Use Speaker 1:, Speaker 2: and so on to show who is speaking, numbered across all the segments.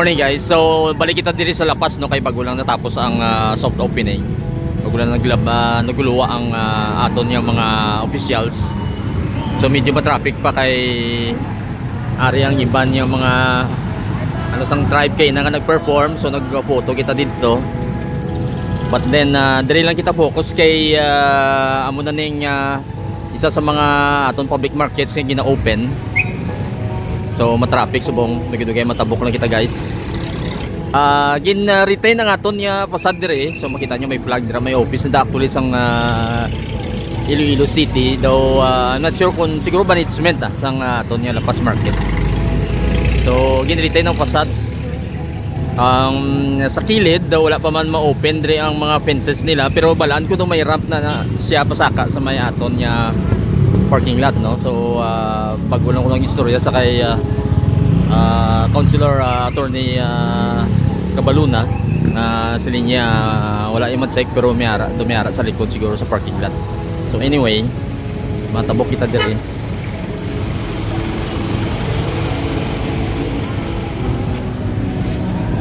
Speaker 1: morning guys. So balik kita diri sa lapas no kay bago lang natapos ang soft opening. Bago lang naguluwa ang aton yung mga officials. So medyo ma-traffic pa kay ari ang iban yung mga ano sang tribe kay na nga nag-perform, so nag-photo kita dito. But then diri lang kita focus kay amo na ning isa sa mga aton public markets nga gina-open. So matraffic subong dugay matabok lang kita guys. Gin-retain ang aton niya pasad dire. So makita nyo may flag dira, may office na actually sang Iloilo City. Though not sure kung siguro management sang aton niya Lapas Market. So gin-retain ang pasad. Sa kilid daw wala pa man ma-open dire ang mga fences nila, pero balaan ko daw may ramp na siya pasaka sa may aton niya parking lot no. So paggulang ko lang istorya sa kay Councilor Attorney Cabaluna na sila niya wala yung check pero dumiyara sa likod siguro sa parking lot. So anyway, matabok kita diri.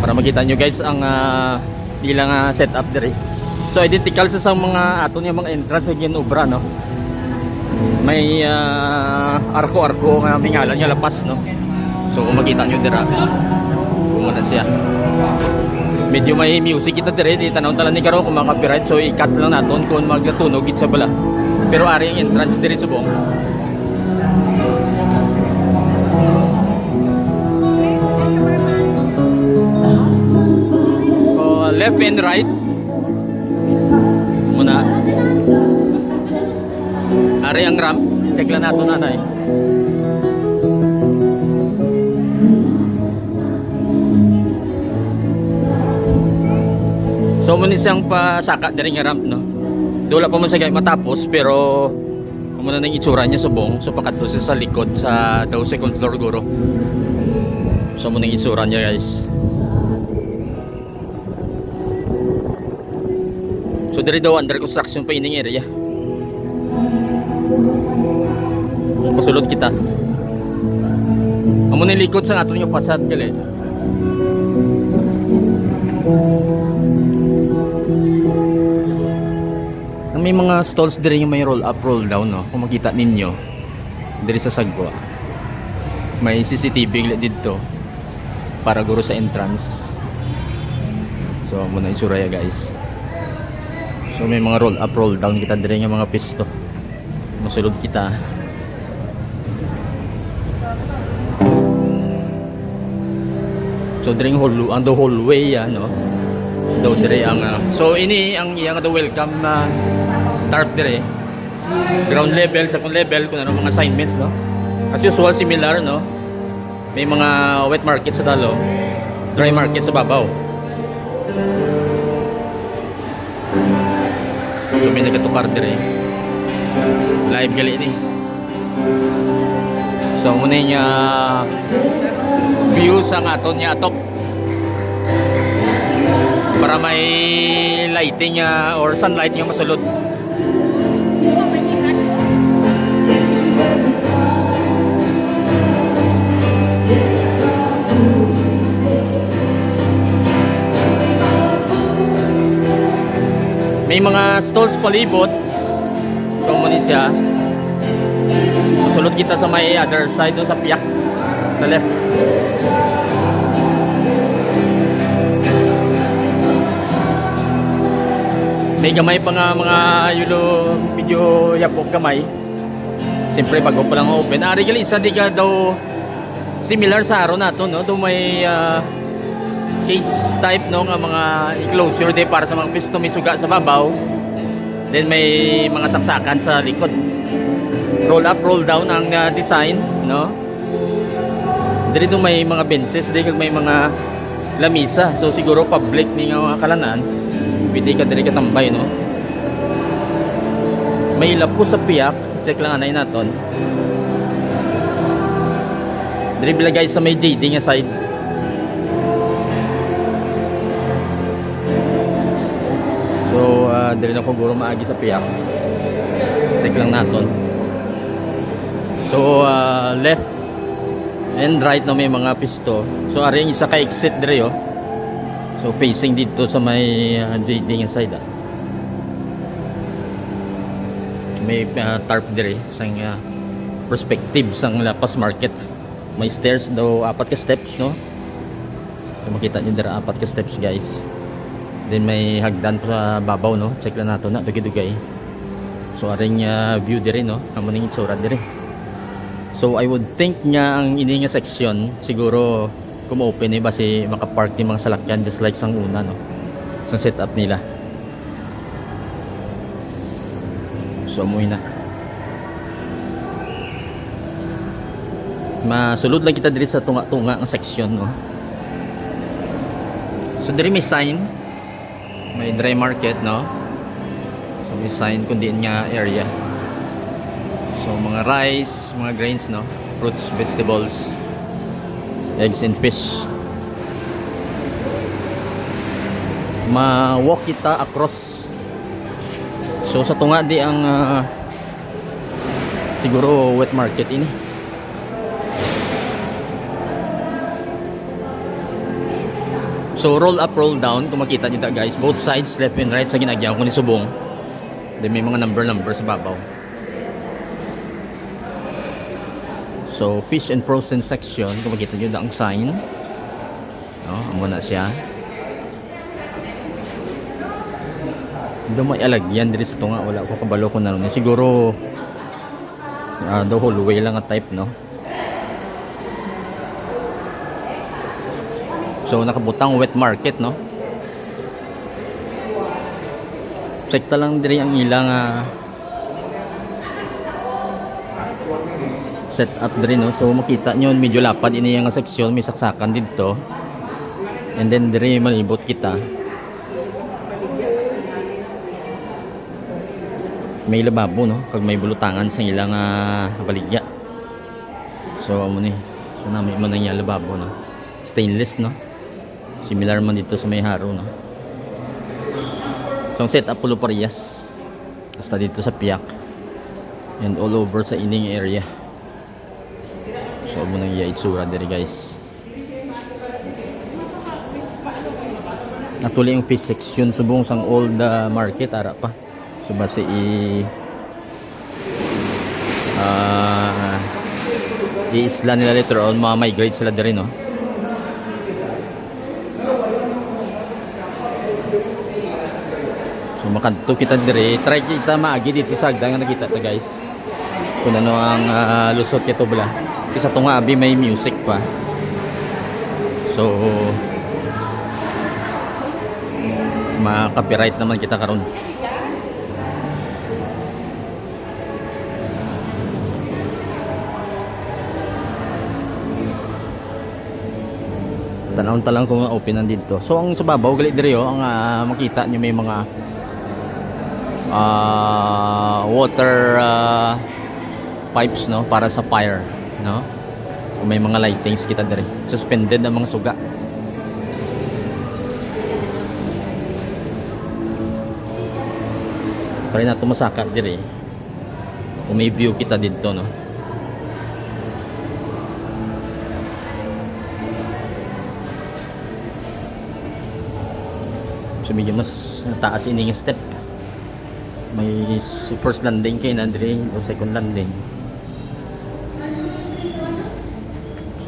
Speaker 1: Para makita nyo guys ang ilang setup diri. So identical sa mga aton yung mga entrance sa ginobra no. May arko-arko nga mingalan nga lapas no. So kung makita nyo dira kumuna siya, medyo may music kita dira, di tanaw talan ni karo kung maka-copyright, so i-cut lang naton kung magtunog gid sa bala, pero ari ang entrance diri subong. So left and right muna. Ari ang ramp, check lang nato nanay. So muna siyang pasaka diri nga ramp no. Wala pa man sa matapos, pero muna nang itsura niya subong. So pakadto siya sa likod sa daw second floor guro. So muna nang itsura niya guys. So diri daw under construction pa ining area. Pasulod kita. Amo ni likod sa aton yung facade gali. May mga stalls diri yung may roll up, roll down no. Kung makita ninyo diri sa sagwa, may CCTV dito para guro sa entrance. So muna isuraya guys. So may mga roll up, roll down kita diri yung mga pisto. Masulod kita. So diri ang the hallway no. Do dire ang so ini ang iyang the welcome tarp dire. Ground level, second level kung ano mga assignments no. As usual similar no. May mga wet market sa talo, dry market sa babaw. So may nagatukar dire. Live gali ini. So muna niya view sa aton niya atop para may lighting or sunlight yung masulod. May mga stalls palibot. So muna siya. Masulod kita sa may other side no, sa piyak sa left. May gamay pa nga mga yulo video yapok gamay. Siyempre bago pa lang open. Ari gali isa di ka daw similar sa araw nato no. Do may cage type no nga mga enclosure day para sa mga pisto may suga sa babaw. Then may mga saksakan sa likod. Roll up, roll down ang design no. Dito may mga benches, dito may mga lamisa. So siguro public ni nga kalanan. Pwede ka diri katambay no. May lapo sa piyak, check lang anay naton. Diri bila guys sa may JD nga side. So diri na ko guro maagi sa piyak. Check lang naton. So left And right na may mga pisto. So ari ang isa ka exit dire oh. So facing dito sa may JD nga side ah. May tarp dire sang perspective sang Lapas Market. May stairs daw, 4 ka steps no. So makita niyo dire 4 ka steps guys. Then may hagdan pa sa babaw no. Check lang nato na dugay-dugay. So aring view dire no. Amo ning itsura dire. So I would think nga ang ini nga section siguro kung open eh basi makapark ni mga salakyan just like sang una no. Sa setup nila. So amoy na. Masulod lang kita diri sa tunga-tunga nga section no. So diri may sign. May dry market no. So may sign kundi nga area. So mga rice, mga grains no, fruits, vegetables, eggs and fish. Ma-walk kita across. So sa tunga di ang siguro wet market ini. So roll up, roll down, kung makita niyo guys, both sides, left and right sa ginagyaw ko ni subong. Then may mga number sa babaw. So, fish and frozen section. Kung makita nyo ang sign. Amo na siya. Hindi may alagyan dito sa tunga. Wala ko kabalo ko na rin. Siguro, the hallway lang ang type, no? So, nakabutang wet market, no? Check ta lang diri ang ilang set up din no. So makita nyo medyo lapad ini yung section, may saksakan dito. And then dire malibot kita. May lababo no, kag may bulutangan sa ilang baligya. So amo ni. So nami man ang lababo no. Stainless no. Similar man dito sa may haro no. So ang set up pulo parehas. Basta dito sa piyak. And all over sa ining area. So mo nang itsura diri guys. Natuli yung fish section subong sang old market ara pa. So base i-isla nila later on ma-migrate sila diri no. So makanto kita diri, try kita maagi dito sa agdang nga nakita ta guys. Kung ano ang lusot kito bala. Sa tunga abi may music pa. So ma-copyright naman kita karon. Tanawon ta lang kung open dito. So ang subabaw gali diri ang makita niyo may mga water pipes no para sa fire no. May mga lightings kita diri. Suspended ang mga suga. Try na tumasakat diri. Kung may view kita dito no. So medyo mas taas ini yung step. May first landing kay Andre o second landing.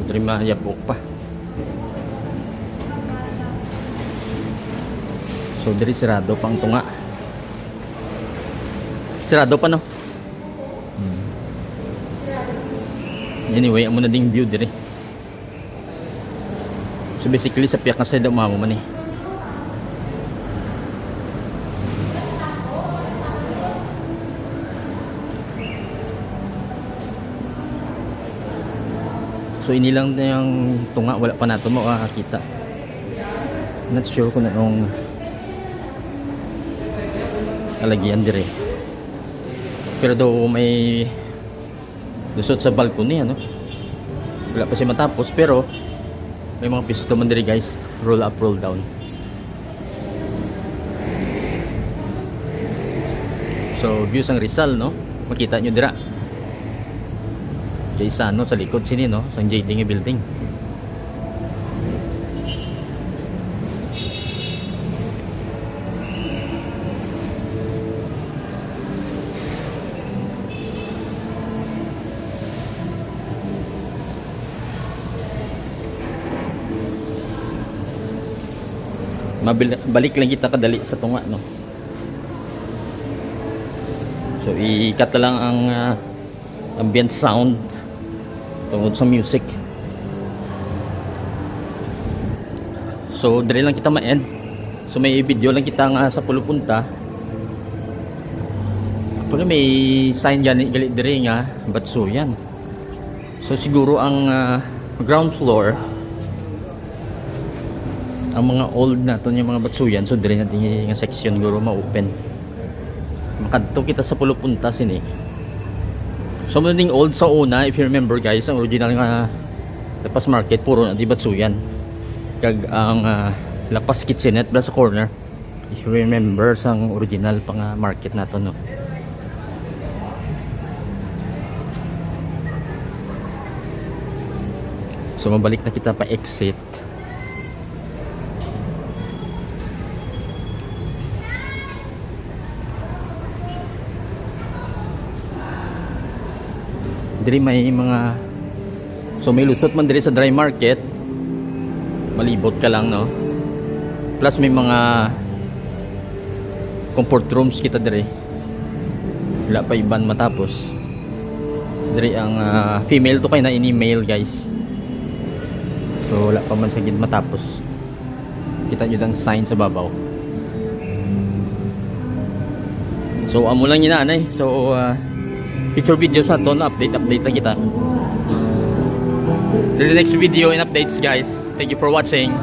Speaker 1: So diri mayabok pa. So diri sirado pang tunga. Sirado pa no. Anyway, amo na ding view diri. So basically sa piyak na side umamo man eh. So inilang na yung tunga, wala pa nato makakita. Not sure kung anong alagyan dire. Pero daw may lusot sa balcony ano. Wala pa siya matapos pero may mga pisto man dire guys. Roll up, roll down. So views ang Rizal no. Makita nyo dira. Kay sa ano, sa likod sini no, sa JD nga building. Balik lang kita kadali sa tunga no. So ikat lang ang ambient sound tungod sa music. So dire lang kita ma-end. So may video lang kita nga sa pulupunta. Pero may sign dyan gali dire nga Batsuyan. So siguro ang ground floor, ang mga old na to yung mga Batsuyan, so dire natin yung section siguro ma-open. Makadto kita sa pulupunta sini. So mga old sa una, if you remember guys, ang original nga Lapas Market puro na di Batsuyan. Kag ang Lapas Kitchenette bra sa corner, if you remember sang original pa nga market nato no. So mabalik na kita pa exit. Diri may mga, so may lusot man diri sa dry market, malibot ka lang no, plus may mga comfort rooms kita diri, wala pa iban matapos. Diri ang female to kay na ini-mail guys, so wala pa man sa gid matapos. Kita nyo ang sign sa babaw. So amo lang yun na anay. So future videos na to, update lang kita. Till the next video and updates guys. Thank you for watching.